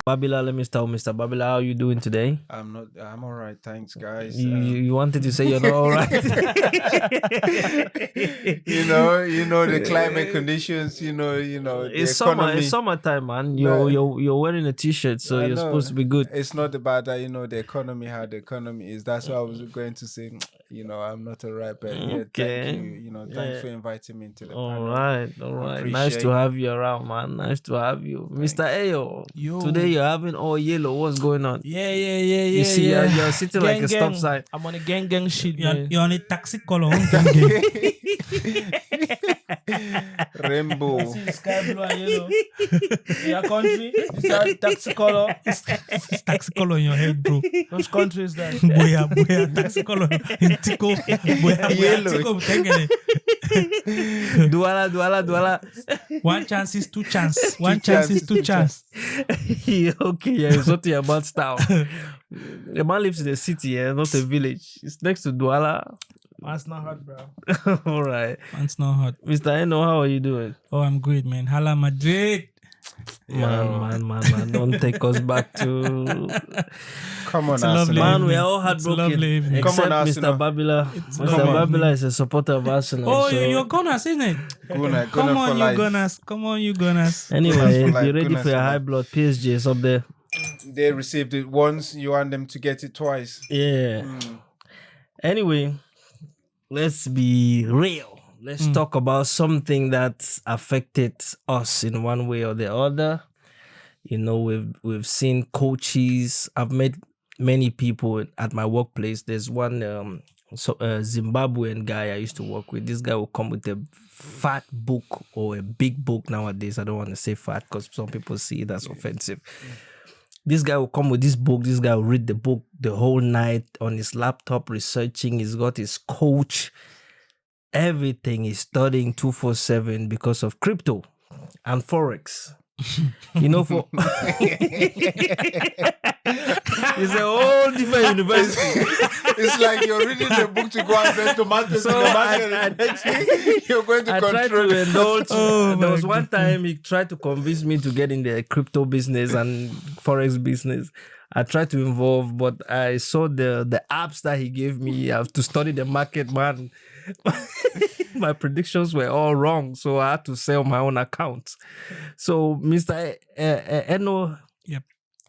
Babila, let me start with Mr. Babila. How are you doing today? I'm all right, thanks guys. You wanted to say you're not all right. you know the climate conditions, the It's economy. It's summertime, man. No. You're wearing a t-shirt, so I you're know. supposed to be good. It's not about that, the economy, how the economy is. That's what I was going to say. I'm not all right, but yeah, Okay. thank you. Thanks for inviting me into the All panel. right. Nice to have you around, man. Nice to have you. Mr. Ayo, today you're having all yellow. What's going on? Yeah. You see, you're sitting like a stop sign. I'm on a gang shit, man. You're on a taxi color. Rainbow. See the sky blue and yellow. In your country, this is taxi color. It's taxi color in your head, bro. Those countries that. Boya, taxi color in Tico. Boya, Yellow. Tico, tengene. Duala. One chance is two chance. One chance is two chance. Okay, yeah, it's not your man's town. The man lives in the city, yeah, not a village. It's next to Douala. Man's not hot, bro. All right. Man's not hot. Mr. Eno, how are you doing? Oh, I'm great, man. Hala Madrid. Man, don't take us back to... Come on, a lovely Arsenal. Man, we are all It's a lovely heartbroken. evening. Except Come on, Mr. Arsenal. Babila. Mr. Come on. Babila is a supporter of Arsenal. Oh, so... you're Gunners, isn't it? Gunner Come for on, you life. Gunners. Come on, you Gunners. Anyway, for life, be ready goodness for your for high life. blood. PSG is up there. They received it once. You want them to get it twice. Yeah. Anyway, let's be real. Let's talk about something that affected us in one way or the other. We've seen coaches. I've met many people at my workplace. There's one Zimbabwean guy I used to work with. This guy will come with a fat book or a big book nowadays. I don't want to say fat because some people see it as offensive. This guy will come with this book. This guy will read the book the whole night on his laptop researching. He's got his coach. Everything is studying 247 because of crypto and Forex. For it's a whole different university. It's like you're reading the book to go and bet tomatoes in the market. And next thing, you're going to I tried control to it. indulge. Oh, There my was one time he tried to convince me to get in the crypto business and Forex business. I tried to involve, but I saw the apps that he gave me. I have to study the market, man. My predictions were all wrong, so I had to sell my own account. So Mr. Eno Yep.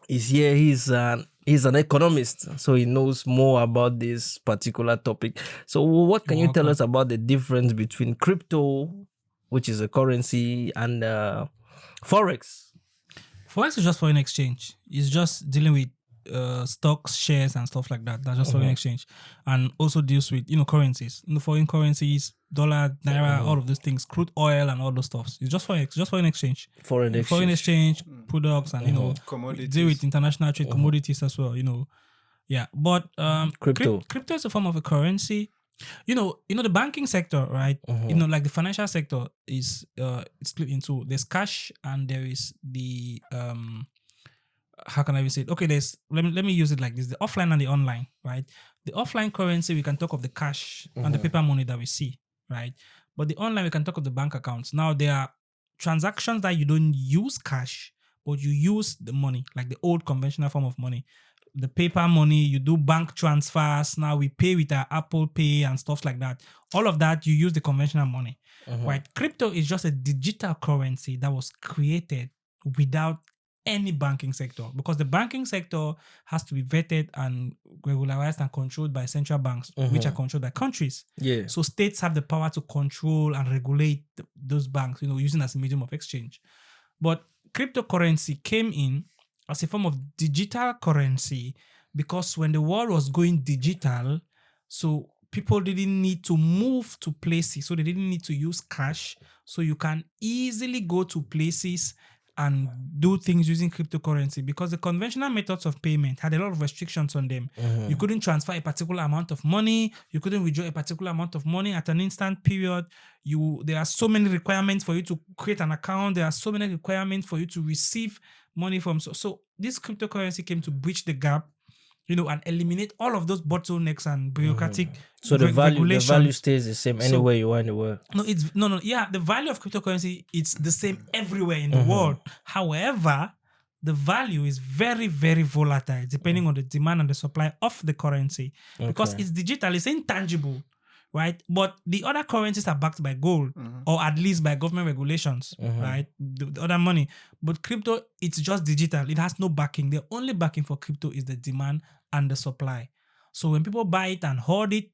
is here. He's an economist, so he knows more about this particular topic. So what can you tell us about the difference between crypto, which is a currency, and Forex? Forex is just foreign exchange. It's just dealing with stocks, shares, and stuff like that. That's just foreign exchange, and also deals with currencies. Foreign currencies, dollar, naira, all of those things, crude oil, and all those stuffs. It's just foreign exchange. Foreign exchange. Products, and Commodities. deal with international trade, commodities as well. Yeah. But Crypto. crypto is a form of a currency. The banking sector, right? Like the financial sector is it's split into there's cash and there is the how can I say it? Okay, let me use it like this: the offline and the online, right? The offline currency, we can talk of the cash and the paper money that we see, right? But the online, we can talk of the bank accounts. Now there are transactions that you don't use cash, but you use the money, like the old conventional form of money. The paper money, you do bank transfers. Now we pay with our Apple Pay and stuff like that. All of that, you use the conventional money. Right? Crypto is just a digital currency that was created without any banking sector, because the banking sector has to be vetted and regularized and controlled by central banks, which are controlled by countries. Yeah. So states have the power to control and regulate those banks, using as a medium of exchange. But cryptocurrency came in as a form of digital currency because when the world was going digital, so people didn't need to move to places, so they didn't need to use cash. So you can easily go to places and do things using cryptocurrency, because the conventional methods of payment had a lot of restrictions on them. You couldn't transfer a particular amount of money. You couldn't withdraw a particular amount of money at an instant period. There are so many requirements for you to create an account. There are so many requirements for you to receive money from. So this cryptocurrency came to bridge the gap, and eliminate all of those bottlenecks and bureaucratic So the value regulations. stays the same anywhere you are in the world. No. Yeah, the value of cryptocurrency, it's the same everywhere in the world. However, the value is very, very volatile depending on the demand and the supply of the currency because Okay. it's digital, it's intangible, right? But the other currencies are backed by gold or at least by government regulations, right? The other money. But crypto, it's just digital. It has no backing. The only backing for crypto is the demand and the supply. So when people buy it and hoard it,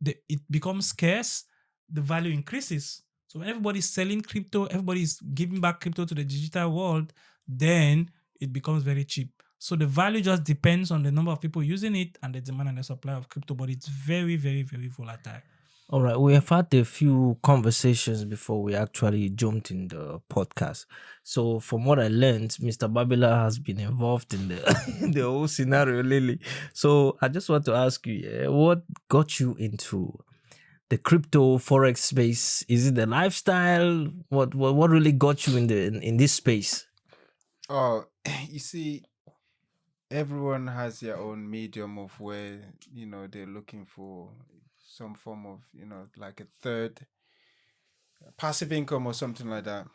it becomes scarce, the value increases. So when everybody's selling crypto, everybody's giving back crypto to the digital world, then it becomes very cheap. So the value just depends on the number of people using it and the demand and the supply of crypto, but it's very, very, very volatile. All right, we have had a few conversations before we actually jumped in the podcast. So, from what I learned, Mr. Babila has been involved in the in the whole scenario lately. So, I just want to ask you, what got you into the crypto forex space? Is it the lifestyle? What really got you in this space? Oh, you see, everyone has their own medium of where they're looking for some form of like a third passive income or something like that.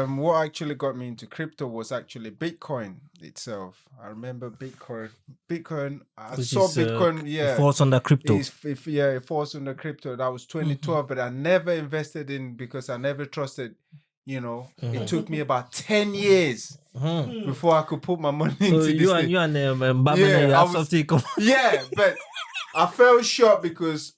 What actually got me into crypto was actually Bitcoin itself. I remember Bitcoin. I Which saw is, Bitcoin. It falls under crypto. It falls under crypto. That was 2012, but I never invested in because I never trusted. It took me about 10 years before I could put my money into this thing. You and Babila, you have something. Yeah, but I fell short because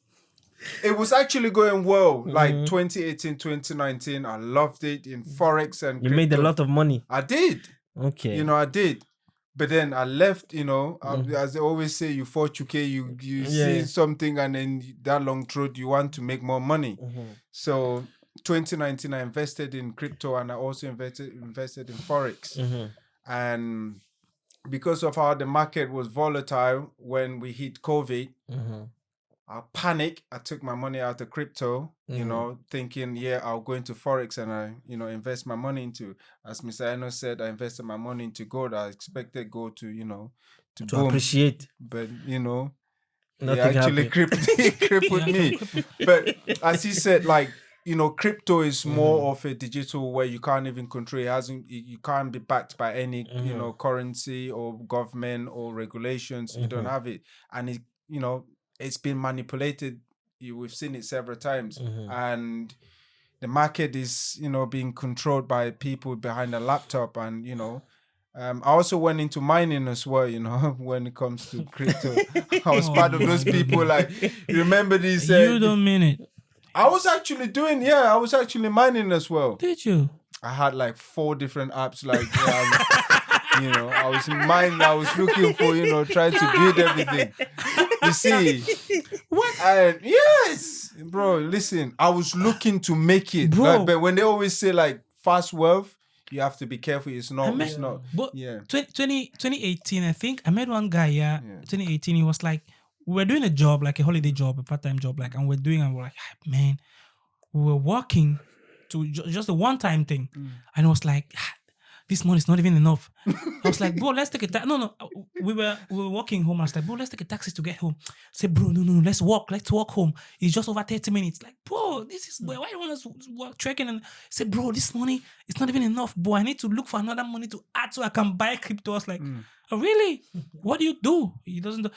it was actually going well. Like 2018, 2019, I loved it in Forex and You crypto. made a lot of money. I did. Okay. I did. But then I left, as they always say, you fortune, you see something and then that long throat, you want to make more money. So 2019, I invested in crypto and I also invested in Forex. And because of how the market was volatile when we hit COVID, I panicked. I took my money out of crypto, thinking, I'll go into Forex and I, invest my money into, as Mr. Eno said, I invested my money into gold. I expected gold to boom. Appreciate. But, Nothing actually crippled me. But as he said, crypto is more of a digital where you can't even control it. You can't be backed by any, currency or government or regulations. You don't have it. And it, it's been manipulated. We've seen it several times. And the market is, being controlled by people behind a laptop. And, I also went into mining as well, when it comes to crypto. I was part of those people, remember these... you don't mean it. I was actually I was actually mining as well. Did you? I had 4 different apps, I was mining, I was looking for, trying to build everything. You see? What? And yes, bro, listen, I was looking to make it. Bro. But when they always say fast wealth, you have to be careful. It's not. But Yeah. 2018, I think I met one guy. 2018, he was like, we were doing a job, like a holiday job, a part-time job, and we're like, man, we were working to just a one-time thing, and it was like, this money is not even enough. I was like, bro, let's take a taxi. No, we were walking home. I was like, bro, let's take a taxi to get home. I said, bro, no, let's walk home. It's just over 30 minutes. Like, bro, this is why you want us to work trekking? And I said, bro, this money is not even enough, bro. I need to look for another money to add so I can buy crypto. I was like, oh, really? What do you do? He doesn't do.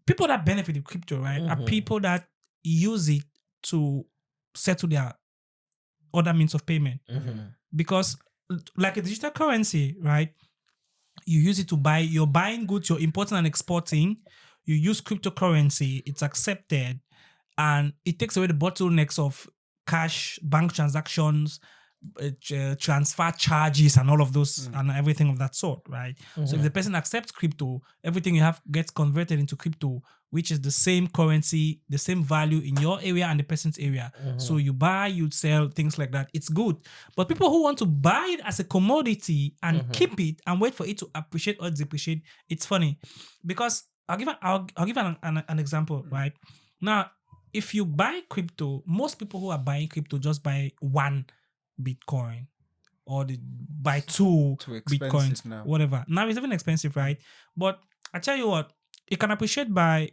People that benefit with crypto, right, are people that use it to settle their other means of payment. Because like a digital currency, right, you use it to buy, you're buying goods, you're importing and exporting, you use cryptocurrency, it's accepted, and it takes away the bottlenecks of cash, bank transactions, transfer charges and all of those and everything of that sort, right? So if the person accepts crypto, everything you have gets converted into crypto, which is the same currency, the same value in your area and the person's area. So you buy, you sell, things like that. It's good. But people who want to buy it as a commodity and keep it and wait for it to appreciate or depreciate, it's funny. Because I'll give an example, right? Now, if you buy crypto, most people who are buying crypto just buy one Bitcoin or buy 2 Bitcoins, now. whatever. Now it's even expensive, right? But I tell you what, it can appreciate by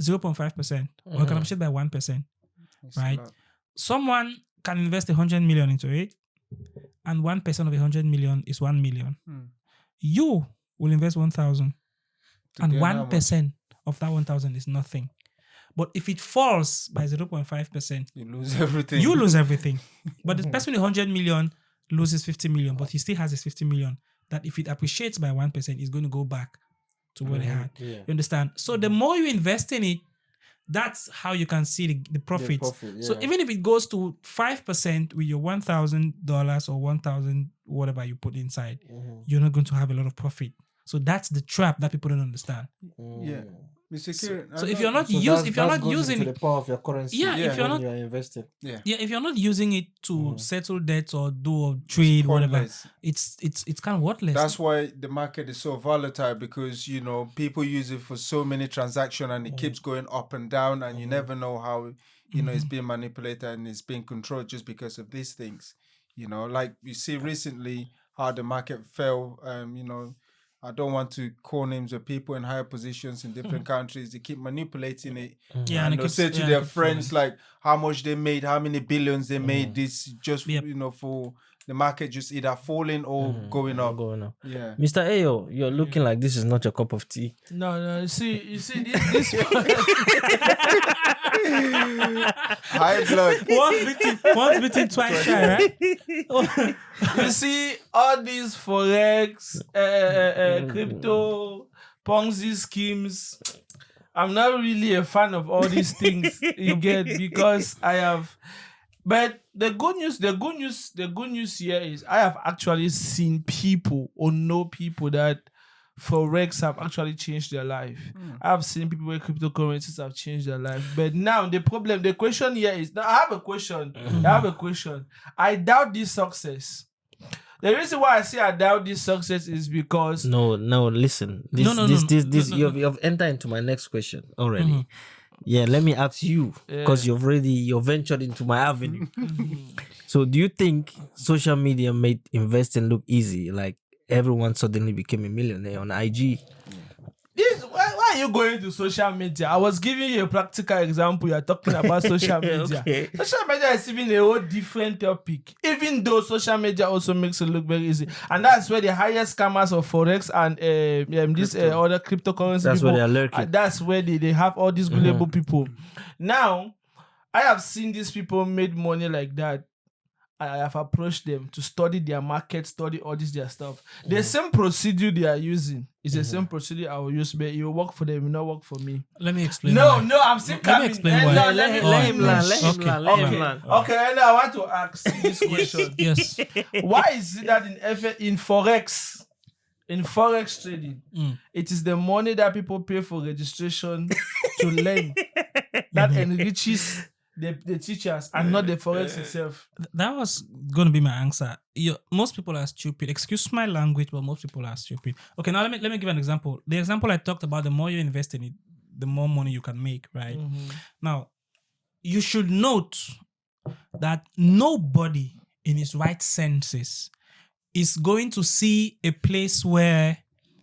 0.5% or it can appreciate by 1%, right? Someone can invest 100 million into it, and 1% of 100 million is 1 million. You will invest 1,000, and gain how much? 1% of that 1,000 is nothing. But if it falls by 0.5%, You lose everything. you lose everything. But the person with 100 million loses 50 million, but he still has his 50 million. That if it appreciates by 1%, it's going to go back to what he had. Yeah. You understand? So the more you invest in it, that's how you can see the profits. So even if it goes to 5% with your $1,000 or 1,000 whatever you put inside, you're not going to have a lot of profit. So that's the trap that people don't understand. Yeah. Mr. Kieran, So if you're not using the power of your currency, if you're not you're invested. if you're not using it to settle debts or do or trade, whatever, it's kind of worthless. That's why the market is so volatile, because people use it for so many transactions and it keeps going up and down, and you never know how it's being manipulated and it's being controlled just because of these things. Like you see recently how the market fell. I don't want to call names of people in higher positions in different countries. They keep manipulating it. Yeah, and they'll say to their friends like how much they made, how many billions they made. This just for the market just either falling or going up. Yeah. Mr. Ayo, you're looking like this is not your cup of tea. No. You see this. High blood. Once beaten, twice shy, right? You see all these Forex, crypto, Ponzi schemes. I'm not really a fan of all these things you get, because I have. But the good news here is I have actually seen people or know people that Forex have actually changed their life. I have seen people where cryptocurrencies have changed their life. But now the question here is, now I have a question. I doubt this success. The reason why I say I doubt this success is because No, listen. You've entered into my next question already. Yeah, let me ask you, because you've ventured into my avenue. So do you think social media made investing look easy? Like everyone suddenly became a millionaire on IG? Why are you going to social media? I was giving you a practical example. You're talking about social media. Okay. Social media is even a whole different topic. Even though social media also makes it look very easy. And that's where the highest scammers of Forex and other cryptocurrency That's people, where they're lurking. that's where they have all these gullible people. Now, I have seen these people made money like that. I have approached them to study their market, study all this their stuff. The same procedure they are using is the same procedure I will use, but it will work for them, it will not work for me. Let me explain. No, I'm still Let me explain why. Let him learn. Okay, and I want to ask this question. Yes. Why is it that in Forex trading, it is the money that people pay for registration to learn that enriches the teachers and not the Forex itself? That was going to be my answer. Most people are stupid. Excuse my language, but most people are stupid. Okay, now let me give an example. The example I talked about, the more you invest in it, the more money you can make, right? Now, you should note that nobody in his right senses is going to see a place where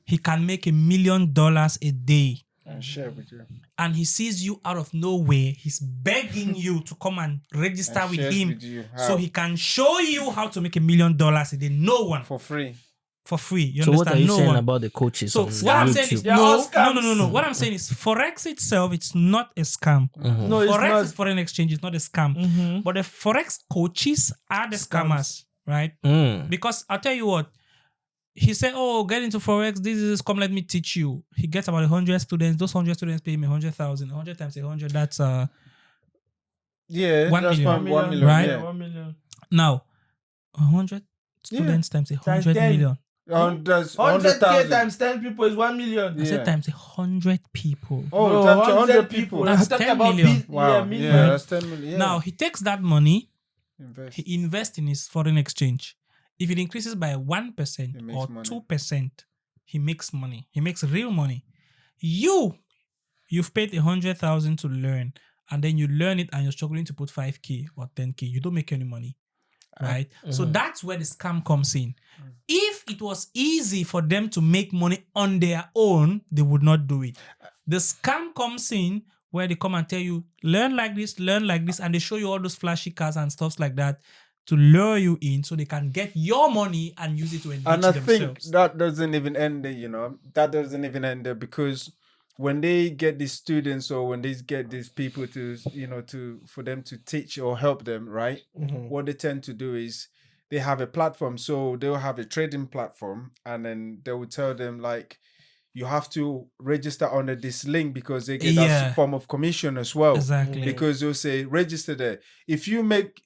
he can make $1 million a day. And share with you. And he sees you out of nowhere. He's begging you to come and register And with shares him with you. so How? he can show you how to make $1 million a day. No one For free. for free. You So what understand? are you No saying one. about the coaches So on what I'm saying is YouTube? They're all no. scams. What I'm saying is Forex itself, it's not a scam. No, it's Forex not. is foreign exchange, it's not a scam. But the Forex coaches are the scammers, right? Because I'll tell you what, he said, "Oh, get into Forex. This is come. Let me teach you." He gets about 100 students. Those 100 students pay him 100,000. 100 times 100. That's Yeah, 1 that's million, 1 million, right? yeah. 1 million. now 100 students times 100 10. million. That's 100K 100,000. times 10 people is 1 million. I said Yeah. times 100 people. Oh, Bro, times 100 100 people. That's I'm talking 10 about million. Wow. million. Yeah, that's 10 million. Yeah. Now he takes that money, Invest. he invests in his foreign exchange. If it increases by 1% He makes or money. 2%, he makes money. He makes real money. You've paid 100,000 to learn, and then you learn it and you're struggling to put 5K or 10K. You don't make any money, right? So that's where the scam comes in. If it was easy for them to make money on their own, they would not do it. The scam comes in where they come and tell you, learn like this, and they show you all those flashy cars and stuff like that. to lure you in so they can get your money and use it to enrich And I themselves. think that doesn't even end there, that doesn't even end there, because when they get these students or when they get these people to, for them to teach or help them, right? What they tend to do is they have a platform. So they'll have a trading platform, and then they will tell them like, you have to register under this link because they get that form of commission as well. Exactly. Because they'll say register there. If you make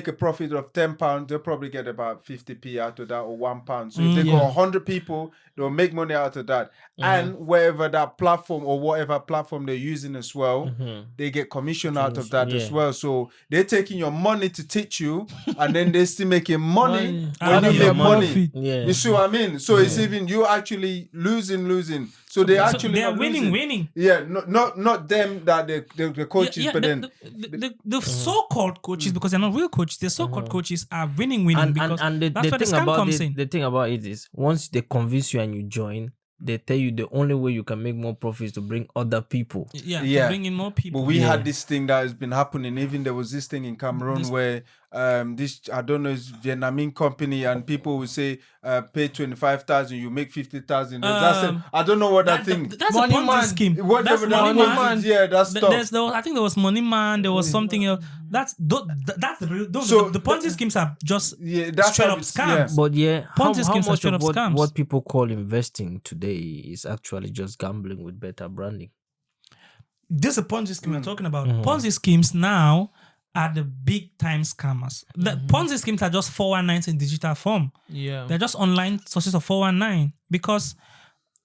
a profit of £10, they'll probably get about 50p out of that, or £1. So if they got 100 people, they'll make money out of that. And wherever that platform or whatever platform they're using as well, they get commission out of that as well. So they're taking your money to teach you, and then they're still making money when you make money. You see what I mean? So it's even you actually losing. So they are winning. Yeah, not them that the coaches, but then the so-called coaches, because they're not real coaches, the so-called coaches are winning because and that's where the scam comes in. The thing about it is, once they convince you and you join, they tell you the only way you can make more profit is to bring other people. To bring in more people. But we had this thing that has been happening. Even there was this thing in Cameroon where this, I don't know, it's Vietnamese company, and people will say pay 25,000, you make 50,000. I don't know what that thing. That's a Ponzi scheme. Whatever That's Money Man. Yeah, that's stuff. I think there was Money Man. There was something else. That's the real. So the Ponzi schemes are just that's straight up scams. But Ponzi how schemes are much straight of up scams. what people call investing today is actually just gambling with better branding? This is a Ponzi scheme we're talking about. Ponzi schemes now are the big time scammers. The Ponzi schemes are just 419s in digital form. Yeah. They're just online sources of 419 because,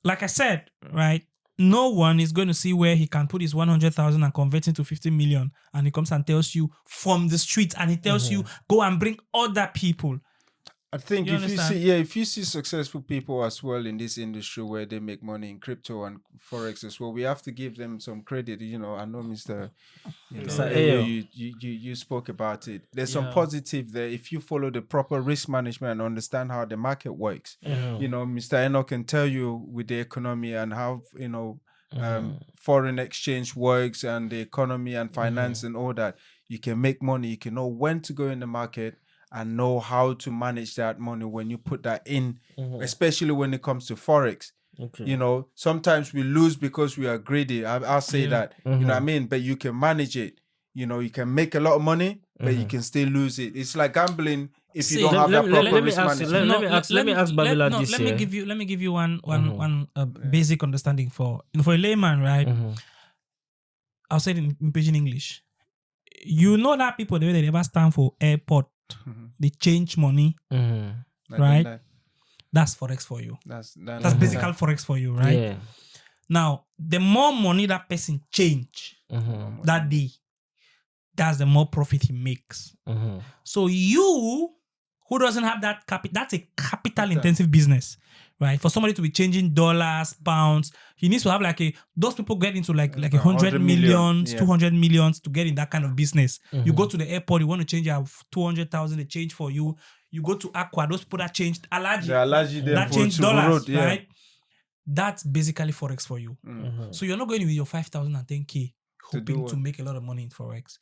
like I said, right, no one is going to see where he can put his 100,000 and convert it to 50 million, and he comes and tells you from the street, and he tells you go and bring other people. I think if you see successful people as well in this industry where they make money in crypto and Forex as well, we have to give them some credit. I know Mr. You spoke about it. There's some positive there if you follow the proper risk management and understand how the market works. Mr. Enoch can tell you with the economy and how foreign exchange works and the economy and finance and all that. You can make money. You can know when to go in the market and know how to manage that money when you put that in, especially when it comes to Forex. Okay. Sometimes we lose because we are greedy. I'll say that. You know what I mean? But you can manage it. You can make a lot of money, but you can still lose it. It's like gambling if you don't have that proper risk management. Let me ask Babylon this Let me give you one basic understanding for a layman, right? I'll say it in pidgin English. You know that people, the way they never stand for airport, they change money, right? That's Forex for you. That's basically Forex for you, right? Yeah. Now, the more money that person change that day, that's the more profit he makes. So you, who doesn't have that capital, that's a capital intensive business, right? For somebody to be changing dollars, pounds, he needs to have those people get into like 100 millions, 200 millions to get in that kind of business. You go to the airport, you want to change your 200,000, they change for you. You go to Aqua, those people that changed Alaji that change dollars, right? That's basically Forex for you. So you're not going with your 5,000 and 10K hoping to make a lot of money in Forex.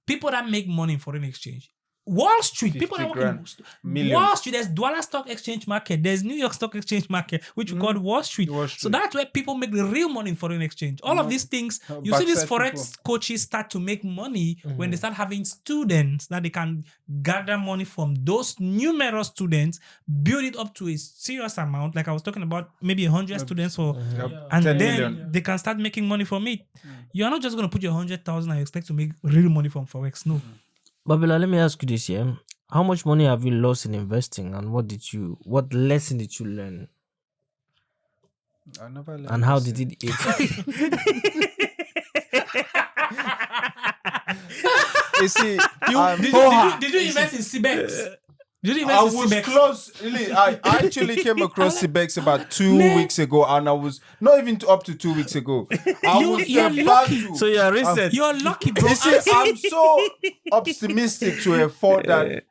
People that make money in foreign exchange, Wall Street, people that work in Wall Street, there's dollar stock exchange market, there's New York stock exchange market, which we call Wall Street. So that's where people make the real money in foreign exchange. All of these things, you see these Forex coaches start to make money when they start having students that they can gather money from those numerous students, build it up to a serious amount, like I was talking about, maybe 100 students and then million. They can start making money from it. You're not just going to put your 100,000 and expect to make real money from Forex. No. Babila, let me ask you this, yeah? How much money have you lost in investing, and what lesson did you learn? I never learned. And how did it You see, did you invest in CBEX? I was close. Really, I actually came across CBEX about 2 weeks ago, and I was not even up to 2 weeks ago. You're lucky. So you're recent. You're lucky, bro. You see, I'm so optimistic to have thought that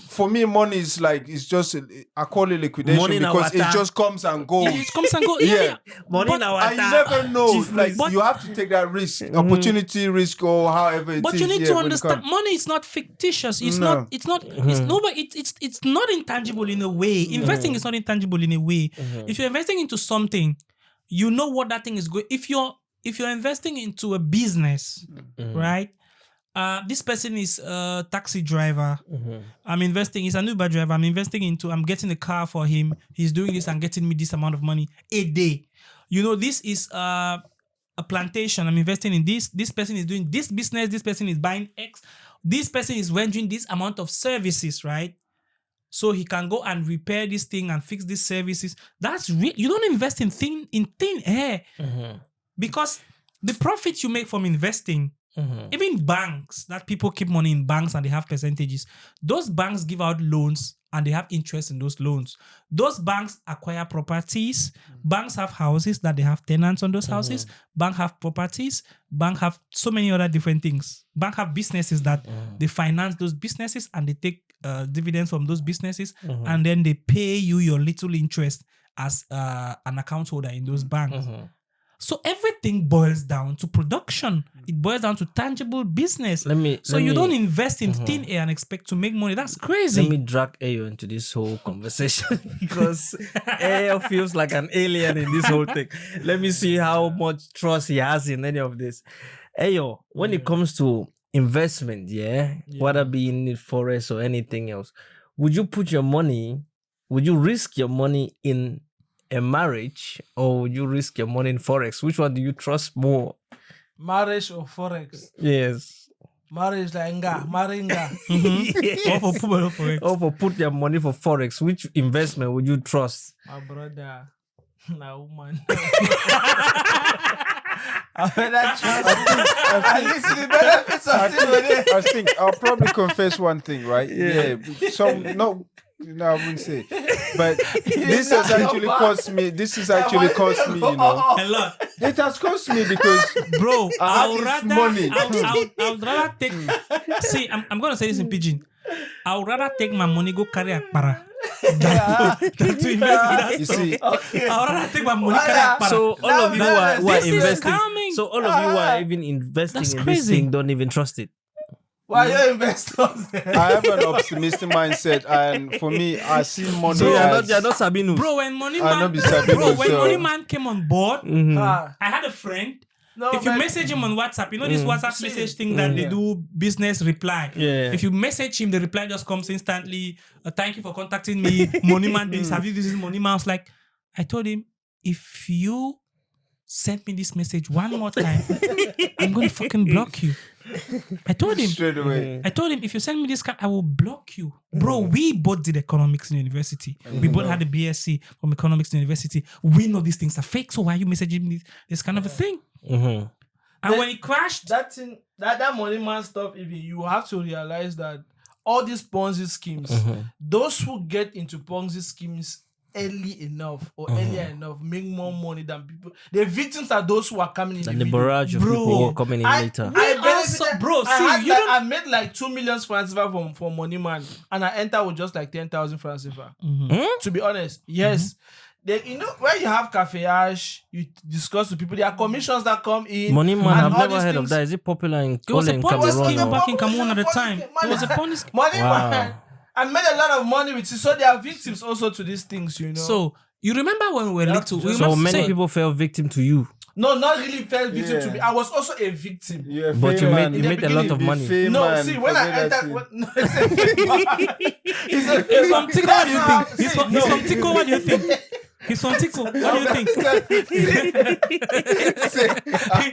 for me, money is like, it's just, I call it liquidation Money na because it water. just comes and goes. It comes and goes. Yeah. Money But- now. And you never know, Chief like, risk. you have to take that risk, opportunity risk, or however it is. But you need yeah, to when it understand, comes. money is not fictitious. It's No. not. It's not. It's nobody. It's not intangible in a way. Investing is not intangible in a way. If you're investing into something, you know what that thing is going. If you're investing into a business, right? This person is a taxi driver. I'm investing. He's an Uber driver. I'm getting a car for him. He's doing this and getting me this amount of money a day. You know, this is a plantation. I'm investing in this. This person is doing this business. This person is buying X. This person is rendering this amount of services, right? So he can go and repair this thing and fix these services. That's real. You don't invest in thin air because the profit you make from investing. Even banks, that people keep money in banks and they have percentages. Those banks give out loans and they have interest in those loans. Those banks acquire properties. Banks have houses that they have tenants on those houses. Bank have properties. Bank have so many other different things. Bank have businesses that they finance those businesses and they take dividends from those businesses and then they pay you your little interest as an account holder in those banks. So everything boils down to production. It boils down to tangible business. You don't invest in thin air and expect to make money. That's crazy. Let me drag Ayo into this whole conversation because Ayo feels like an alien in this whole thing. Let me see how much trust he has in any of this. Ayo, when it comes to investment, whether be in Forex or anything else, would you risk your money in a marriage or would you risk your money in Forex? Which one do you trust more? Marriage or Forex? Yes. Marriage like maringa. Or for put your money for Forex. Which investment would you trust? My brother, na woman. I better trust. At least the benefits of it. I think I'll probably confess one thing, right? Yeah. No, I wouldn't say. But this has actually cost me. This has actually cost me, you know. A lot. It has cost me because, Bro, I had this money. I would rather take. See, I'm gonna say this in pidgin. I would rather take my money go carry akpara than to invest in that You stuff. see, I would rather take my money carry akpara. So all of you who are This is investing. scamming. So all of you who are even investing That's in this crazy. thing don't even trust it. Why you investors? I have an optimistic mindset, and for me, I see money So as you're not Sabinus. Bro, when money I know man, be Sabino, bro, when so- money man came on board, Ah, I had a friend. no, If you but- message him on WhatsApp, you know this WhatsApp message thing that they do business reply. Yeah. If you message him, the reply just comes instantly. Thank you for contacting me. Money man this. Have you this money man? I was like, I told him, if you send me this message one more time, I'm gonna fucking block you. I told him. straight away. I told him, if you send me this card, I will block you. Bro, we both did economics in university. We both had a BSc from economics in university. We know these things are fake, so why are you messaging me this kind of a thing? And when it crashed, that thing, that money man stuff, even you have to realize that all these Ponzi schemes, those who get into Ponzi schemes early enough or earlier enough make more money than people. The victims are those who are coming in. And the the middle. barrage of Bro, people who are coming in later. I also- bro, see, you I made like 2 million francs CFA from Money Man, and I enter with just like 10,000 francs CFA. To be honest, yes. You know, when you have cafeage, you discuss with people. There are commissions that come in. Money man, and I've all never these heard of things. that. Is it popular in it was a Cameroon? Ponzi scheme or- back in Cameroon at the time. It was a Ponzi scheme. Money Wow. Man. I made a lot of money with it, so they are victims also to these things, you know. So, you remember when we were You have little? to We just- So must many say- people fell victim to you, no, not really fell victim to Yeah. me. I was also a victim. You're a but you fame made man. you In the made a lot of beginning, money. Fame No, man, see, when I forget that entered, shit. no, He's from Tico, what do you think? He's from no. Tico, what do you think? He's from Tico, what do you think?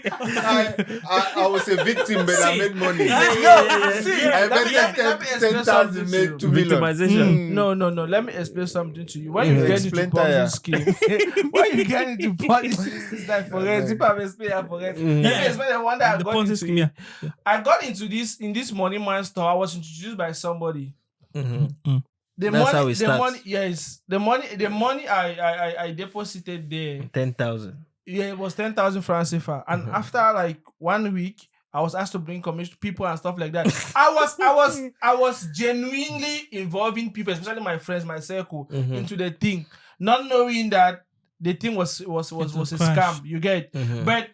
I was a victim, but I See. made money. No, see, I let me invested explain 10,000, something to made you. 2 million. Victimization. No. Let me explain something to you. When you Yeah. get into Explain Ponzi tire. scheme, when you get into Ponzi scheme, it's like Forex. If I explain, I forget. Let me explain the one that I The got Ponzi into. scheme, yeah. I got into this in this Money Man store. I was introduced by somebody. The That's money, how it the starts. money, yes, the money I deposited there. 10,000. Yeah, it was 10,000 francs CFA. And after like 1 week, I was asked to bring commission people and stuff like that. I was genuinely involving people, especially my friends, my circle, into the thing, not knowing that the thing was a scam. You get, but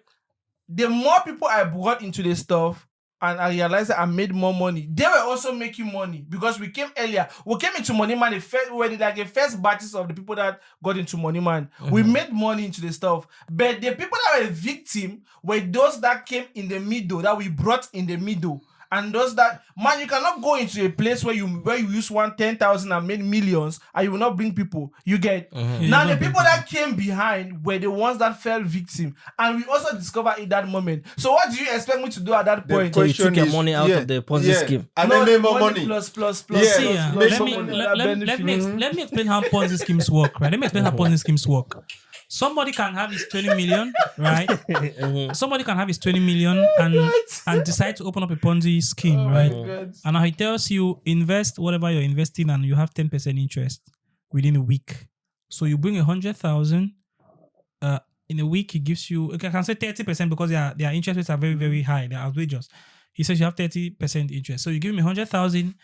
the more people I brought into the stuff, and I realized that I made more money. They were also making money because we came earlier. We came into Money Man. The first batches of the people that got into Money Man. We made money into the stuff. But the people that were victim were those that came in the middle, that we brought in the middle. And those that, man, you cannot go into a place where you use 10,000 and made millions and you will not bring people. You get? Now, the people that came behind were the ones that fell victim. And we also discovered in that moment. So what do you expect me to do at that point? So you took your money out of the Ponzi scheme. And then made more money. Plus. Yeah. Let me explain how Ponzi schemes work, right? Let me explain how Ponzi schemes work. Somebody can have his 20 million, right? Somebody can have his 20 million and decide to open up a Ponzi scheme, right? And now he tells you, invest whatever you're investing and you have 10% interest within a week. So you bring 100,000. In a week, he gives you, I can say 30% because their interest rates are very, very high. They're outrageous. He says you have 30% interest. So you give him 100,000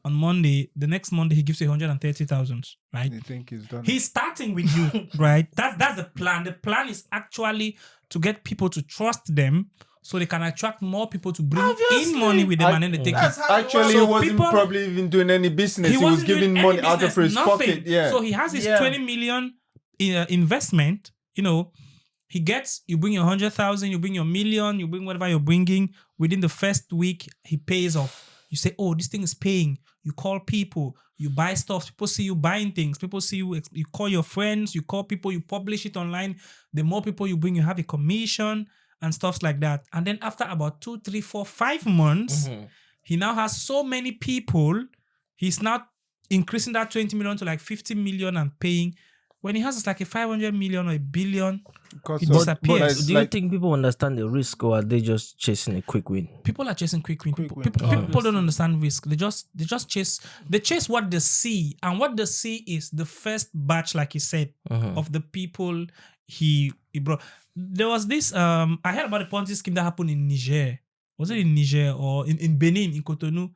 on Monday. The next Monday, he gives you 130,000, right? You think he's done? He's starting with you, right? That's the plan. The plan is actually to get people to trust them so they can attract more people to bring in money with them and then they take it. Actually, he wasn't probably even doing any business. He was giving money out of his pocket. Yeah. So he has his 20 million investment, you bring your 100,000, you bring your million, you bring whatever you're bringing. Within the first week, he pays off. You say, oh, this thing is paying. You call people, you buy stuff. People see you buying things. People see you, you call your friends, you call people, you publish it online. The more people you bring, you have a commission and stuff like that. And then after about 2, 3, 4, 5 months, he now has so many people. He's now increasing that 20 million to like 50 million and paying. When he has like a 500 million or a billion, it disappears. Do you think people understand the risk, or are they just chasing a quick win? People are chasing quick win. People don't understand risk. They just chase what they see, and what they see is the first batch, like he said, of the people he brought. There was this. I heard about a Ponzi scheme that happened in Niger. Was it in Niger or in Benin, in Cotonou?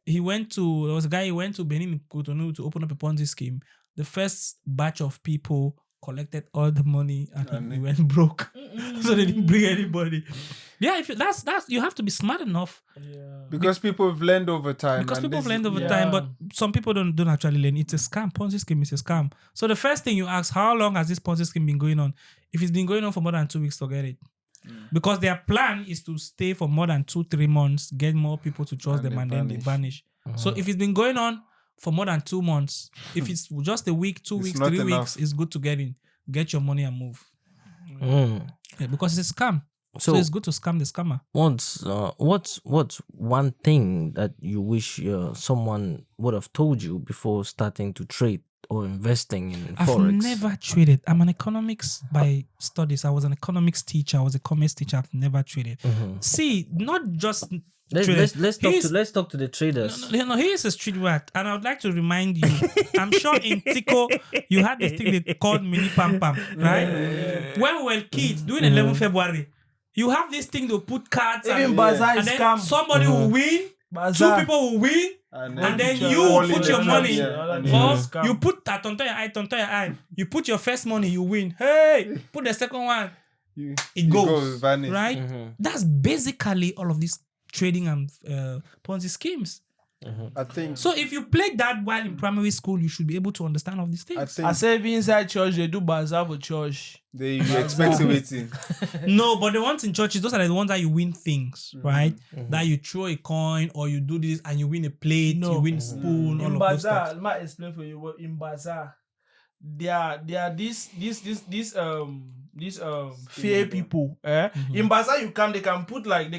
There was a guy who went to Benin in Cotonou to open up a Ponzi scheme. The first batch of people collected all the money and he went broke. So they didn't bring anybody. Yeah, that's you have to be smart enough. Yeah. Because people have learned over time. But some people don't actually learn. It's a scam. Ponzi scheme is a scam. So the first thing you ask, how long has this Ponzi scheme been going on? If it's been going on for more than 2 weeks, forget it. Because their plan is to stay for more than 2-3 months, get more people to trust them, and then they vanish. So if it's been going on for more than 2 months, if it's just a week, 2 weeks, 3 weeks, it's good to get your money and move. Yeah, because it's a scam. So it's good to scam the scammer. What's one thing that you wish someone would have told you before starting to trade or investing in Forex? I've never traded. I'm an economics by studies. I was an economics teacher. I was a commerce teacher. I've never traded. See, not just Let's talk to the traders. No, he is a street rat, and I would like to remind you. I'm sure in Tico you had this thing they called mini pam pam, right? When we were kids, doing 11 February, you have this thing to put cards, even bazaar is and then scam. Somebody will win, Bazaar. 2 people will win, and then you put your money. Or you put that onto your eye. You put your first money, you win. Hey, put the second one, it goes vanish. Right? That's basically all of this trading and Ponzi schemes. I think so. If you played that while in primary school, you should be able to understand all these things. I say inside church they do bazaar for church. They expect waiting. No, but the ones in churches, those are the ones that you win things, right? That you throw a coin or you do this and you win a plate, you win a spoon. In all bazaar, of those let me explain for you what in bazaar. There are these fair people. In bazaar they can put like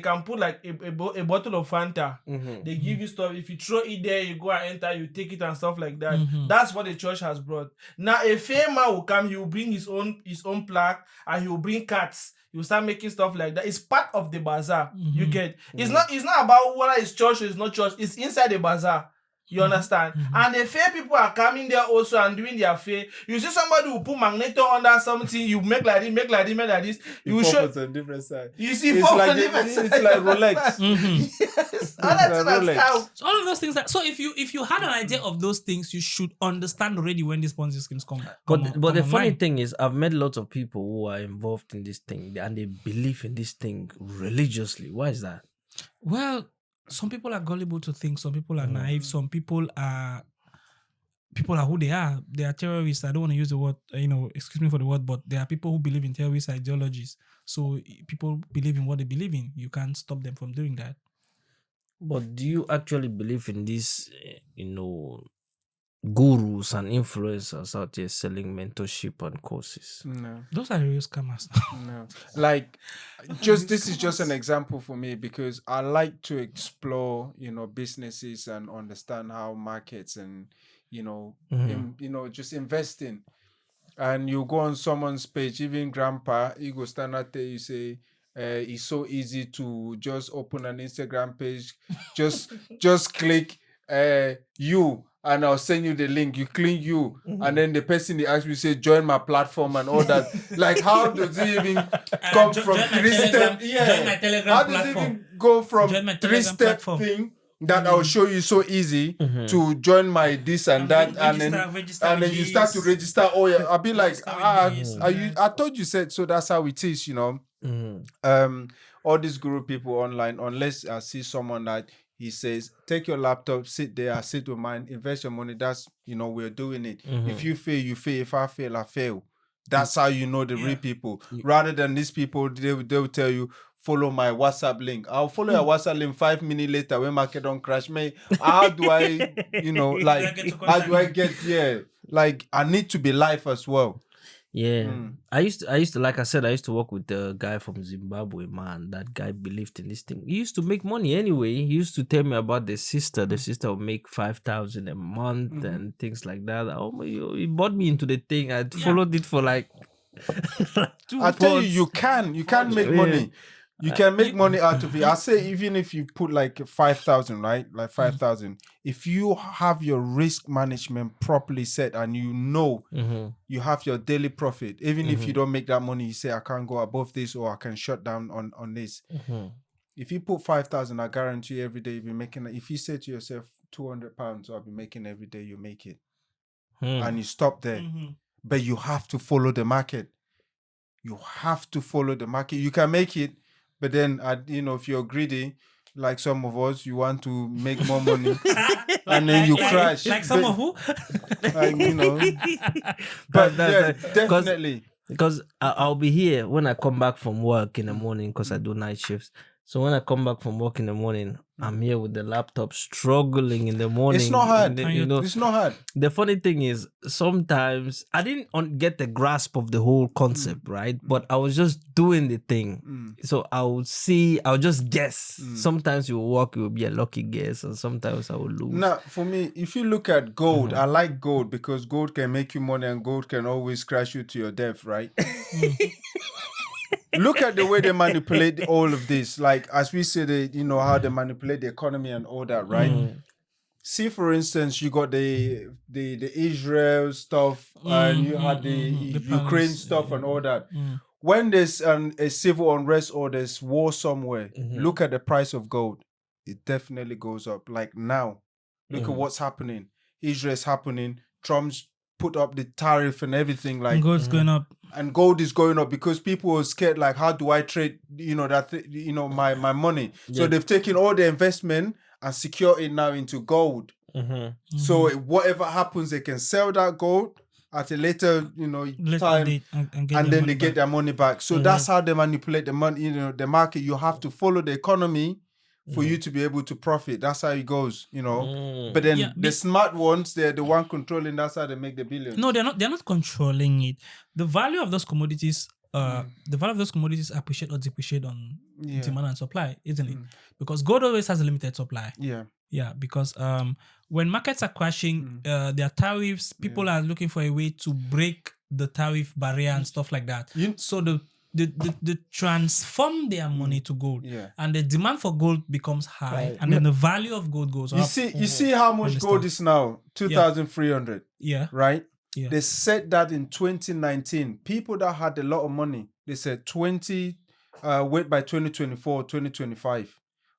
a bottle of Fanta. They give you stuff. If you throw it there, you go and enter, you take it and stuff like that. That's what the church has brought. Now a fair man will come, he will bring his own plaque and he will bring cards. You start making stuff like that. It's part of the bazaar. You get. It's not about whether it's church or it's not church. It's inside the bazaar. You understand? And the fair people are coming there also and doing their fair. You see somebody who put magneto under something, you make like this, make like this, make like this. You show on different side. You see, It's like Rolex. Yes, all that Like Rolex. stuff. So all of those things. So if you had an idea of those things, you should understand already when these Ponzi schemes come. But the funny online. thing is, I've met lots of people who are involved in this thing and they believe in this thing religiously. Why is that? Well, some people are gullible to things. Some people are naive. Some people are who they are. They are terrorists. I don't want to use the word, excuse me for the word, but there are people who believe in terrorist ideologies. So people believe in what they believe in. You can't stop them from doing that. But do you actually believe in these, gurus and influencers out there selling mentorship and courses? No. Those are real scammers. No. Like, this is just an example for me because I like to explore, businesses and understand how markets and, just investing. And you go on someone's page, even grandpa, he go stand out there, you say, it's so easy to just open an Instagram page, just click you, and I'll send you the link. You click you, and then the person they ask me say join my platform and all that. Like, how does it even come from three-step? Join my Telegram How does it platform. even go from Join my Telegram three-step platform. thing that I'll show you so easy to join my this and that, and then you start to register. Oh yeah, I'll be like, I thought you said so. That's how it is, all these guru people online, unless I see someone that he says, take your laptop, sit there, I sit with mine, invest your money. That's, we're doing it. If you fail, you fail. If I fail, I fail. That's how you know the real people. Rather than these people, they'll tell you, follow my WhatsApp link. I'll follow your WhatsApp link 5 minutes later when market don't crash. How do I, how do I get, like, I need to be live as well. Yeah. I used to, like I said, I used to work with the guy from Zimbabwe, man. That guy believed in this thing. He used to make money anyway. He used to tell me about the sister. The sister would make 5,000 a month and things like that. Oh, he bought me into the thing. I followed it for like 2 I tell months. you can make money. You can make money out of it. I say even if you put like 5,000, right? Like 5,000. If you have your risk management properly set and you have your daily profit, even if you don't make that money, you say I can't go above this or I can shut down on this. If you put 5,000, I guarantee every day you'll be making. If you say to yourself 200 pounds, I'll be making every day, you make it, and you stop there. But you have to follow the market. You have to follow the market. You can make it. But then, if you're greedy, like some of us, you want to make more money, and then you crash. Like some of who? But definitely. Because I'll be here when I come back from work in the morning because I do night shifts. So when I come back from work in the morning, I'm here with the laptop struggling in the morning. It's not hard. It's not hard. The funny thing is, sometimes I didn't get the grasp of the whole concept, right? But I was just doing the thing. So I'll just guess. Sometimes you will walk, it will be a lucky guess, and sometimes I will lose. Now, for me, if you look at gold, I like gold because gold can make you money and gold can always crash you to your death, right? Look at the way they manipulate all of this. Like, as we say, how they manipulate the economy and all that, right? See, for instance, you got the Israel stuff and you had the Ukraine stuff and all that. When there's a civil unrest or there's war somewhere, look at the price of gold. It definitely goes up. Like now, look at what's happening. Israel's happening. Trump's put up the tariff and everything. Like, Gold's going up. And gold is going up because people were scared, like, how do I trade, my money? So they've taken all the investment and secure it now into gold. So whatever happens, they can sell that gold at a later, time, and then they get their money back. So that's how they manipulate the money, the market. You have to follow the economy for you to be able to profit. That's how it goes, But then the smart ones, they're the one controlling. That's how they make the billions. No, they're not controlling it. The value of those commodities, appreciate or depreciate on demand and supply, isn't it? Because gold always has a limited supply. Yeah, because when markets are crashing, there are tariffs. People are looking for a way to break the tariff barrier and stuff like that. So the they transform their money to gold, Yeah. and the demand for gold becomes high, and then the value of gold goes up. You see how much gold is now? 2,300. Yeah. Right? Yeah. They said that in 2019. People that had a lot of money, they said wait by 2024, 2025.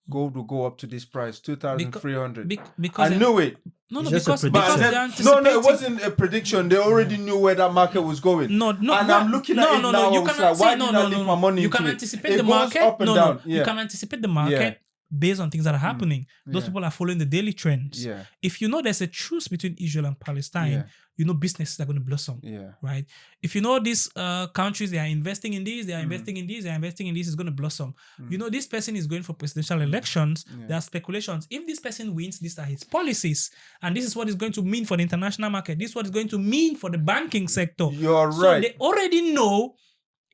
Gold will go up to this price, 2,300. Because I knew it. No, It's because just a because prediction. they're No, anticipating. it wasn't a prediction. They already knew where that market was going. No, And I'm looking at it now. You I was cannot like, why say did I leave my money You into can it? anticipate It the goes market. up and down. You can anticipate the market based on things that are happening. Those Yeah. people are following the daily trends. Yeah. If you know there's a truce between Israel and Palestine, Yeah. you know businesses are going to blossom. Yeah. Right? If you know these countries, they are investing in this, they are investing in this, they are investing in this, is going to blossom. You know this person is going for presidential elections. There are speculations. If this person wins, these are his policies, and this is what it's going to mean for the international market. This is what it's going to mean for the banking sector. You're So right. they already know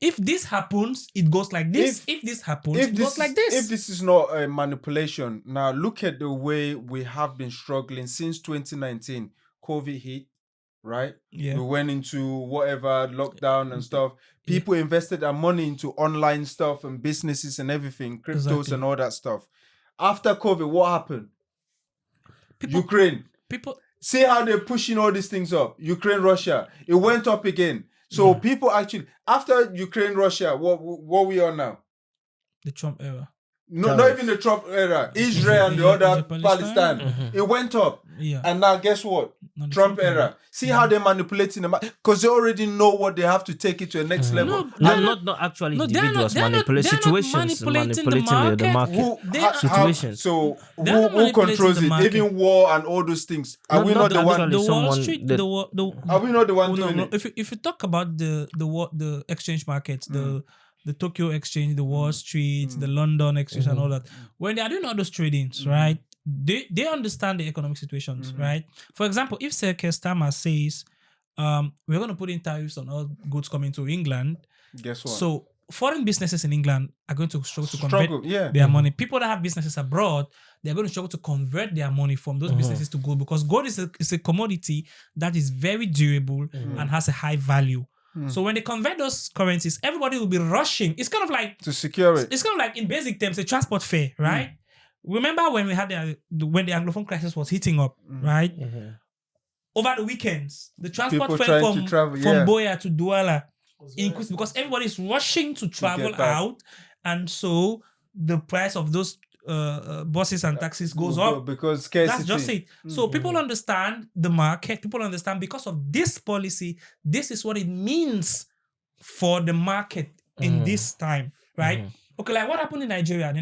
if this happens, it goes like this. If this happens, it goes like this. If this is not a manipulation, now look at the way we have been struggling since 2019. COVID hit, right? Yeah. We went into whatever lockdown and stuff. People invested their money into online stuff and businesses and everything, cryptos Exactly. and all that stuff. After COVID, what happened? Ukraine. People. See how they're pushing all these things up. Ukraine, Russia. It went up again. So people actually, after Ukraine, Russia, what we on now? The Trump era. No, not even the Trump era. Israel and the other Palestine. Palestine. It went up. Yeah. And now guess what? Not the Trump same thing. era. See how they're manipulating the market? Because they already know what they have to take it to the next level. Not actually No, they're individuals they're manipulate they're not situations, manipulating manipulating the the market. market. They How- are- Situations. So They're who not manipulating controls the it? market. Even war and all those things. Are we not the one? actually The Wall someone Street, that- Are we not the one Oh, doing no. it? If you talk about the exchange markets, the Tokyo exchange, the Wall Street, the London exchange, and all that, when they are doing all those tradings, right? They understand the economic situations, right? For example, if Sir Keir Starmer says, we're going to put in tariffs on all goods coming to England, Guess what? so foreign businesses in England are going to struggle to convert yeah. their money. People that have businesses abroad, they're going to struggle to convert their money from those businesses to gold, because gold is a commodity that is very durable and has a high value. So when they convert those currencies, everybody will be rushing. It's kind of like To secure it. it's kind of like, in basic terms, a transport fare, right? Remember when we had when the Anglophone crisis was heating up, right? Over the weekends, the transport People fare trying to travel, yeah. Boya to Douala increased because everybody is rushing to travel get back. out, and so the price of those buses and taxis goes up. Because scarcity. That's just it. So people understand the market. People understand because of this policy, this is what it means for the market in this time, right? Okay, like what happened in Nigeria, the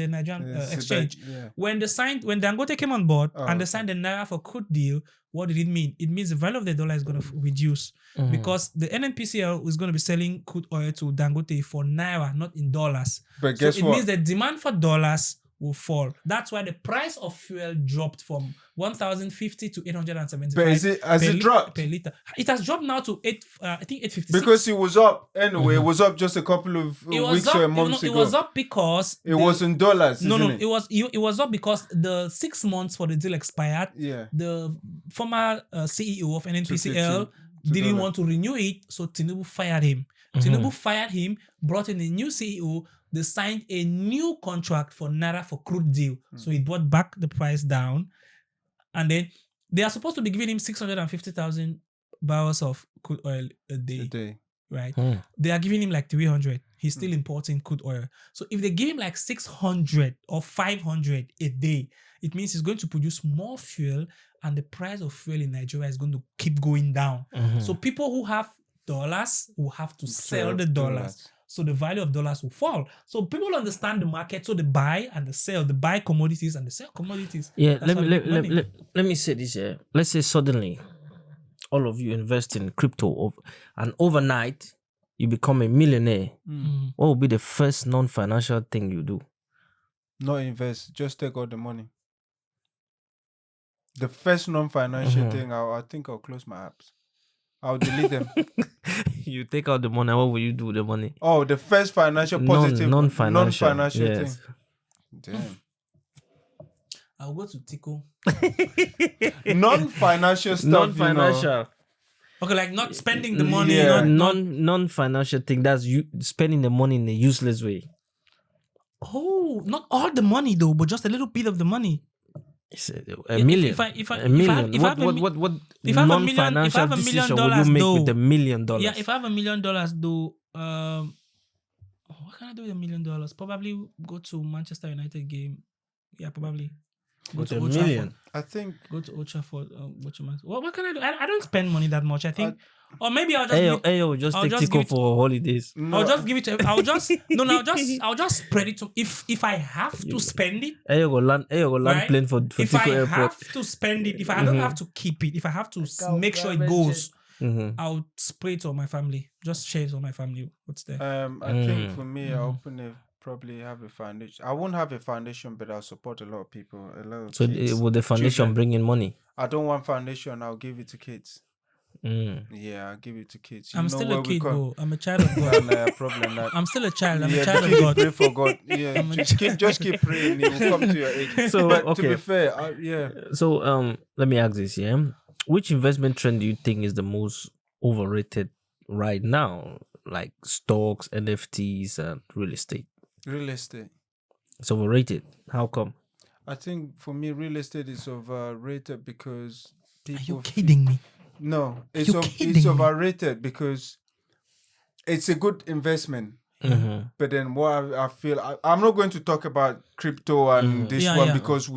Nigerian exchange. When Dangote came on board and they signed the Naira for crude deal, what did it mean? It means the value of the dollar is going to reduce because the NNPCL is going to be selling crude oil to Dangote for Naira, not in dollars. But So guess it what? means the demand for dollars will fall. That's why the price of fuel dropped from 1,050 to 875. But has it dropped? Per liter? It has dropped now to 856. Because it was up anyway. It was up just a couple of weeks or months ago. It was up because It was in dollars. no, isn't it was up because the 6 months for the deal expired. Yeah. The former CEO of NNPCL to didn't dollar. want to renew it, so Tinubu fired him. Tinubu fired him, brought in a new CEO. They signed a new contract for Naira for crude deal. So he brought back the price down. And then they are supposed to be giving him 650,000 barrels of crude oil a day. Right? They are giving him like 300. He's still importing crude oil. So if they give him like 600 or 500 a day, it means he's going to produce more fuel, and the price of fuel in Nigeria is going to keep going down. So people who have dollars will have to sell the dollars. So the value of dollars will fall. So people understand the market. So they buy and they sell. They buy commodities and they sell commodities. Yeah, That's how they make money. let me say this here. Let's say suddenly all of you invest in crypto and overnight you become a millionaire. What will be the first non-financial thing you do? Not invest. Just take all the money. The first non-financial thing, I think I'll close my apps. I'll delete them. You take out the money, what will you do with the money? Oh, the first financial positive, Non-financial. non-financial Yes. thing. Damn. I'll go to Tico. Non-financial stuff. Non-financial. Okay, like not spending the money. Yeah. Non-financial thing. That's you spending the money in a useless way. Oh, not all the money though, but just a little bit of the money. It's a million. If I a million. if I have a mi- What if I have a million- if I non-financial have $1 million decision will you make with though- $1 million? Yeah, if I have $1 million though, what can I do with $1 million? Probably go to Manchester United game. Yeah, probably. Go With to $1 Old million. Trafford. I think Go to Old Trafford. What can I do? I don't spend money that much. I think, or maybe I'll just. Ayo, just I'll take just Tico give it- for holidays. I'll just give it to. I'll just I'll just spread it to. If I have to spend it, Ayo go land right? plane for if Tico I Airport. have to spend it, if I don't have to keep it, if I have to make sure it goes, I'll spray it on my family. Just share it on my family. What's there? I think for me, I probably have a foundation. I won't have a foundation, but I'll support a lot of people. A lot of So kids, will the foundation children. bring in money? I don't want foundation. I'll give it to kids. Yeah, I'll give it to kids. You I'm know still where a we kid, come- bro. I'm a child of God. problem that. I'm still a child. I'm Yeah, a child but of God. pray for God. Yeah, I'm a just keep praying. It will come to your aid. So, but okay. to be fair, yeah. So let me ask this, yeah. Which investment trend do you think is the most overrated right now? Like stocks, NFTs, and real estate. Real estate. It's overrated. How come? I think for me, real estate is overrated because people. Are you kidding me? No, you kidding it's me? overrated because it's a good investment. But then what I feel, I'm not going to talk about crypto and this Yeah, one yeah. because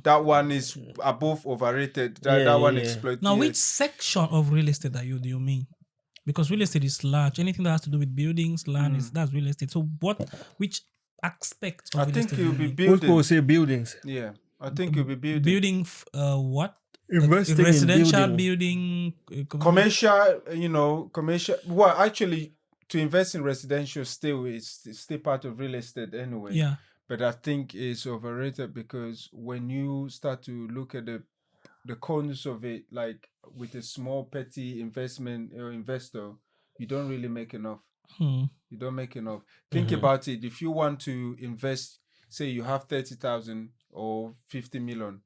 that one is above overrated. That one exploited. Now, which section of real estate do you mean? Because real estate is large. Anything that has to do with buildings, land that's real estate. So which aspect of I real think estate it will do be you mean? building. say buildings. Yeah, I think it will be building. Building what? Investing in Residential building. Commercial, commercial. Well, actually, to invest in residential still is still part of real estate anyway. Yeah. But I think it's overrated because when you start to look at the cons of it, like with a small petty investment or investor, you don't really make enough. You don't make enough. Think about it. If you want to invest, say you have 30,000 or 50 million,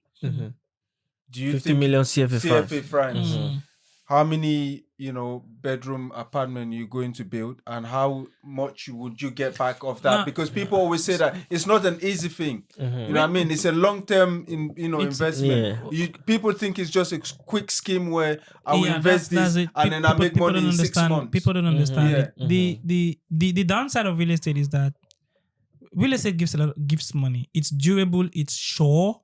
do you 50 think million CFA francs? How many, bedroom apartment you're going to build, and how much would you get back of that? Nah. Because people always say that it's not an easy thing. You know what I mean? It's a long-term, investment. Yeah. People think it's just a quick scheme where I will invest that's this it. and then I make People money don't in 6 understand. months. People don't understand Yeah. it. The downside of real estate is that real estate gives money. It's durable. It's sure.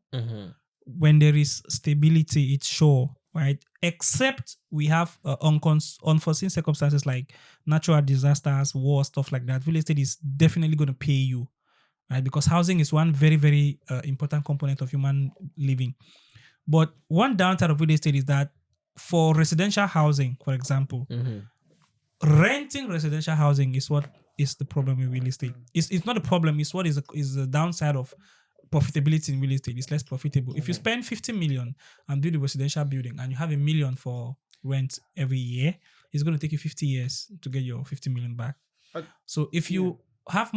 When there is stability, it's sure, right? Except we have unforeseen circumstances like natural disasters, war, stuff like that. Real estate is definitely going to pay you, right? Because housing is one very, very important component of human living. But one downside of real estate is that for residential housing, for example, renting residential housing is what is the problem with real estate. It's not a problem. It's what is the downside of profitability in real estate. It's less profitable. If you spend 50 million and build a residential building and you have $1 million for rent every year, it's going to take you 50 years to get your 50 million back. So if you have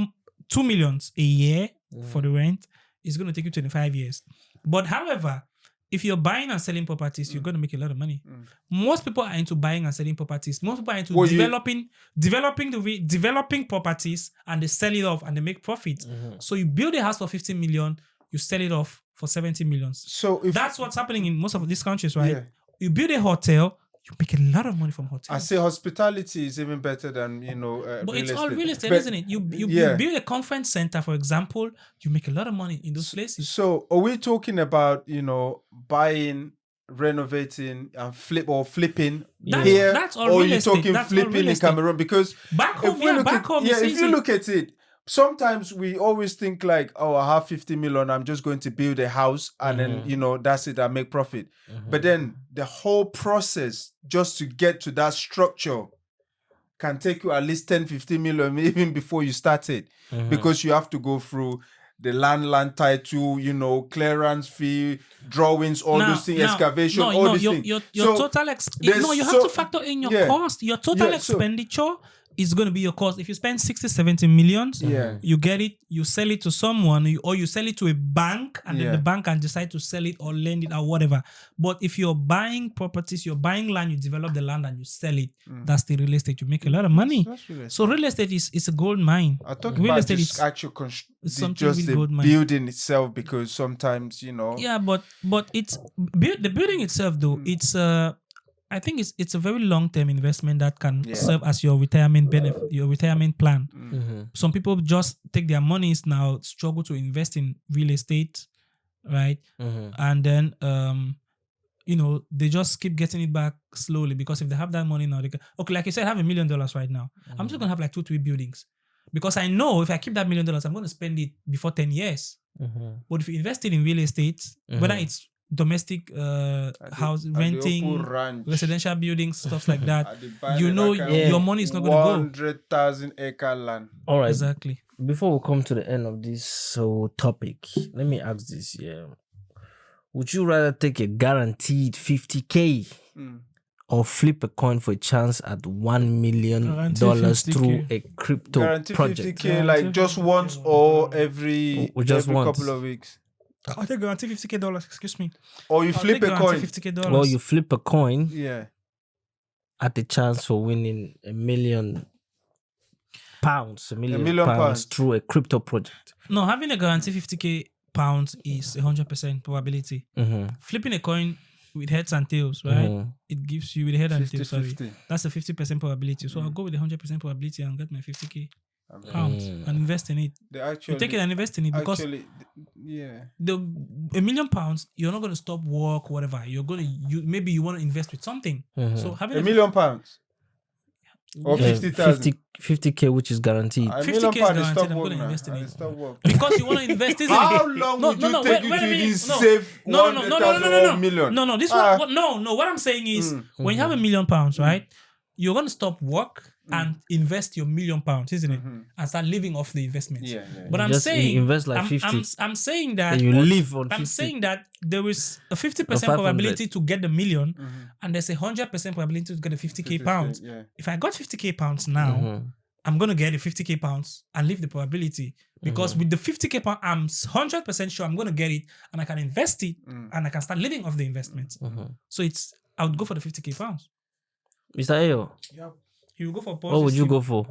2 million a year for the rent, it's going to take you 25 years. But however, if you're buying and selling properties, you're going to make a lot of money. Most people are into buying and selling properties. Most people are into developing properties, and they sell it off and they make profit. So you build a house for 50 million, you sell it off for 70 million. So that's what's happening in most of these countries, right? Yeah. You build a hotel, you make a lot of money from hotels. I say hospitality is even better than but real it's all estate. real estate, But- isn't it? You build a conference center, for example, you make a lot of money in those places. So are we talking about buying, renovating, and flipping here, that's all or real you estate. talking That's all flipping real in estate. Cameroon? Because Back home, if it's you easy. look at it, sometimes we always think like, oh, I have 50 million, I'm just going to build a house and then that's it, I make profit. But then the whole process just to get to that structure can take you at least 10-15 million even before you start it, because you have to go through the land title, clearance fee, drawings, all those things, excavation, all these things. Your total you have to factor in your cost, your total expenditure. is going to be your cost. If you spend 60, 70 millions, you get it, you sell it to someone, or you sell it to a bank, and then the bank can decide to sell it or lend it or whatever. But if you're buying properties, you're buying land, you develop the land and you sell it, that's the real estate. You make a lot of money. So real estate is a gold mine. I talk real about estate just is actual something the gold mine. building itself, because sometimes, Yeah, but it's the building itself though. It's I think it's a very long-term investment that can serve as your retirement benefit, your retirement plan. Some people just take their monies now, struggle to invest in real estate, right? And then they just keep getting it back slowly, because if they have that money now, they can, okay, like you said, I have $1 million right now. I'm just gonna have like 2-3 buildings, because I know if I keep that $1 million, I'm gonna spend it before 10 years. But if you invest it in real estate, whether it's domestic house renting, residential buildings, stuff like that, your money is not going to go. 100,000 acre land. All right. Exactly. Before we come to the end of this topic, let me ask this. Would you rather take a guaranteed 50K or flip a coin for a chance at $1 million through a crypto Guaranteed project? 50K, like just once or every just once. couple of weeks? I'll take guarantee $50K. Excuse me. Or you flip a coin. $50K. Well, you flip a coin. Yeah. At the chance for winning £1 million. £1 million through a crypto project. No, having a guarantee £50K is 100% probability. Flipping a coin with heads and tails, right? It gives you with head and tails. Sorry, that's a 50% probability. So I'll go with the 100% probability and get my £50K and invest in it. You take it and invest in it, because the £1 million, you're not going to stop work, whatever. You're going to maybe you want to invest with something. So having £1 million or 50,000, 50K, which is guaranteed. £1 50K million is is guaranteed. I'm going to invest in it because you want to invest in it. How long would you take you to even save 100,000 million? No. This what I'm saying is, when you have £1 million, right, you're going to stop work and invest your £1 million, isn't it? And start living off the investments. But I'm saying, invest like 50. I'm saying that you live on 50. I'm saying that there is a 50% probability to get the $1 million, and there's a 100% probability to get a £50K. If I got £50K now, I'm gonna get a £50K and leave the probability, because with the £50K, I'm 100% sure I'm gonna get it, and I can invest it, and I can start living off the investments. So I would go for the £50K. Mr. Ayo. Yep. You go for Ponzi. What would you go for?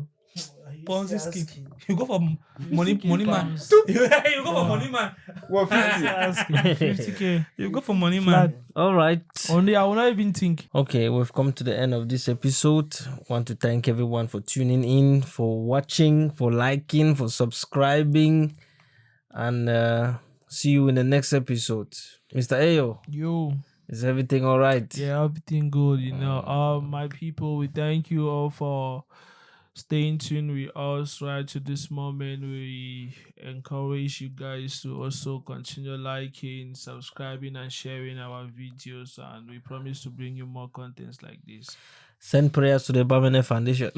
Ponzi scheme. You go for money man. You go for money man. What, 50? 50K. You go for money man. All right. Only I will not even think. Okay, we've come to the end of this episode. Want to thank everyone for tuning in, for watching, for liking, for subscribing, and see you in the next episode. Mr. Ayo. Yo. Is everything all right? Yeah, everything good. My people, we thank you all for staying tuned with us right to this moment. We encourage you guys to also continue liking, subscribing, and sharing our videos, and we promise to bring you more contents like this. Send prayers to the Bamene Foundation.